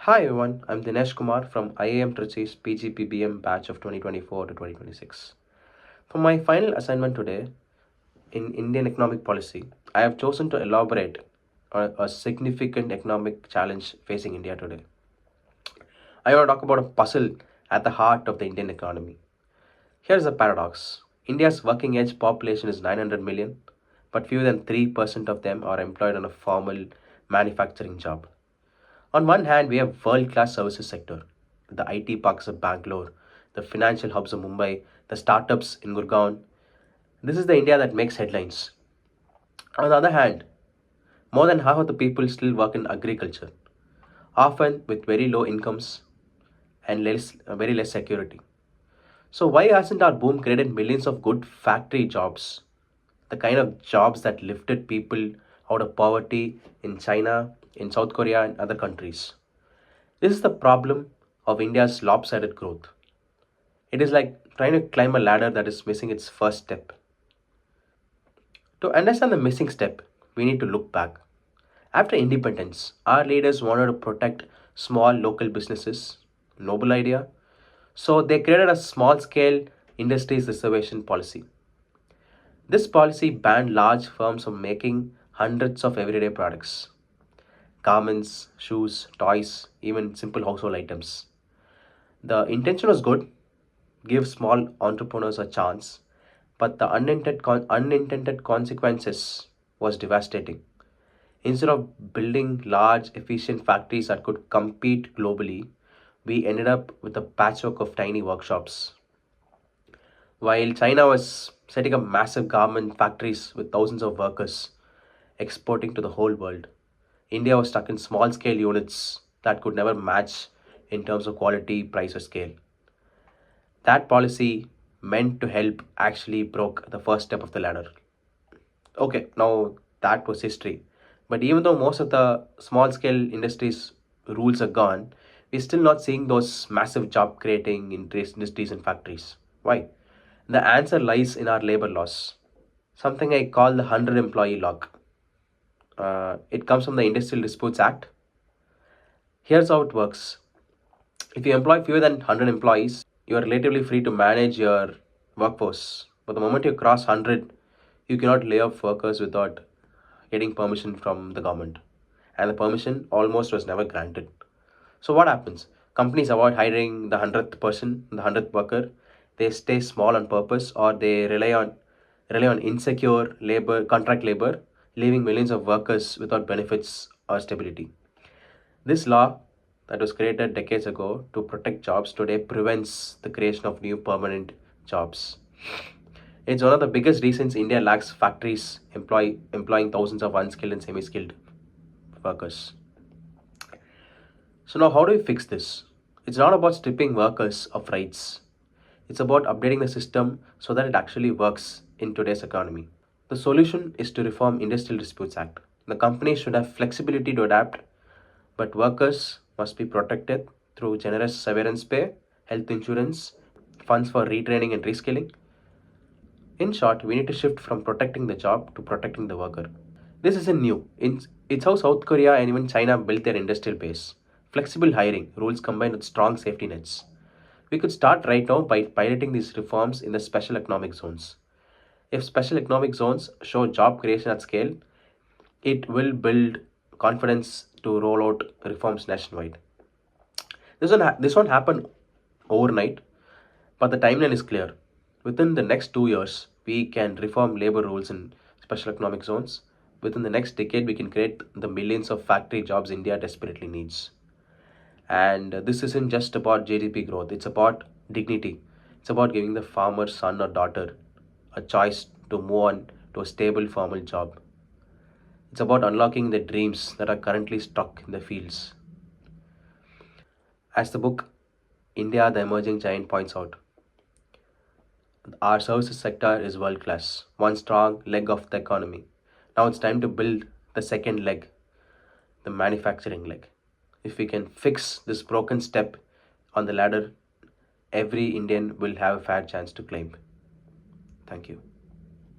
Hi everyone, I'm Dineshkumar from IEM Trichy's PGPBM batch of 2024 to 2026. For my final assignment today in Indian economic policy, I have chosen to elaborate on a significant economic challenge facing India today. I want to talk about a puzzle at the heart of the Indian economy. Here's a paradox. India's working age population is 900 million, but fewer than 3% of them are employed in a formal manufacturing job. On one hand, we have world-class services sector, the IT parks of Bangalore, the financial hubs of Mumbai, the startups in Gurgaon. This is the India that makes headlines. On the other hand, more than half of the people still work in agriculture, often with very low incomes and very less security. So why hasn't our boom created millions of good factory jobs, the kind of jobs that lifted people out of poverty in China, in South Korea, and other countries? This is the problem of India's lopsided growth. It is like trying to climb a ladder that is missing its first step. To understand the missing step, we need to look back. After independence, our leaders wanted to protect small local businesses. Noble idea. So they created a small scale industries reservation policy. This policy banned large firms from making hundreds of everyday products garments, shoes, toys, even simple household items. The intention was good, give small entrepreneurs a chance, but the unintended consequences was devastating. Instead of building large, efficient factories that could compete globally, we ended up with a patchwork of tiny workshops. While China was setting up massive garment factories with thousands of workers exporting to the whole world, India was stuck in small scale units that could never match in terms of quality, price, or scale. That policy meant to help actually broke the first step of the ladder. Okay, now that was history. But even though most of the small scale industries rules are gone, we're still not seeing those massive job creating industries and factories. Why? The answer lies in our labor laws, something I call the 100 employee lock. It comes from the Industrial Disputes Act. Here's how it works. If you employ fewer than 100 employees, you are relatively free to manage your workforce. But the moment you cross 100, you cannot lay off workers without getting permission from the government. And the permission almost was never granted. So what happens? Companies avoid hiring the 100th person, the 100th worker. They stay small on purpose or they rely on insecure labor, contract labor, leaving millions of workers without benefits or stability. This law that was created decades ago to protect jobs today prevents the creation of new permanent jobs. It's one of the biggest reasons India lacks factories employing thousands of unskilled and semi-skilled workers. So now how do we fix this? It's not about stripping workers of rights. It's about updating the system so that it actually works in today's economy. The solution is to reform Industrial Disputes Act. The companies should have flexibility to adapt, but workers must be protected through generous severance pay, health insurance, funds for retraining and reskilling. In short, we need to shift from protecting the job to protecting the worker. This isn't new. It's how South Korea and even China built their industrial base. Flexible hiring, rules combined with strong safety nets. We could start right now by piloting these reforms in the special economic zones. If special economic zones show job creation at scale, it will build confidence to roll out reforms nationwide. This won't happen overnight, but the timeline is clear. Within the next 2 years, we can reform labor rules in special economic zones. Within the next decade, we can create the millions of factory jobs India desperately needs. And this isn't just about GDP growth, it's about dignity. It's about giving the farmer's son or daughter a choice to move on to a stable formal job. It's about unlocking the dreams that are currently stuck in the fields. As the book India the Emerging Giant points out, our services sector is world class, one strong leg of the economy. Now it's time to build the second leg, the manufacturing leg. If we can fix this broken step on the ladder, every Indian will have a fair chance to climb. Thank you.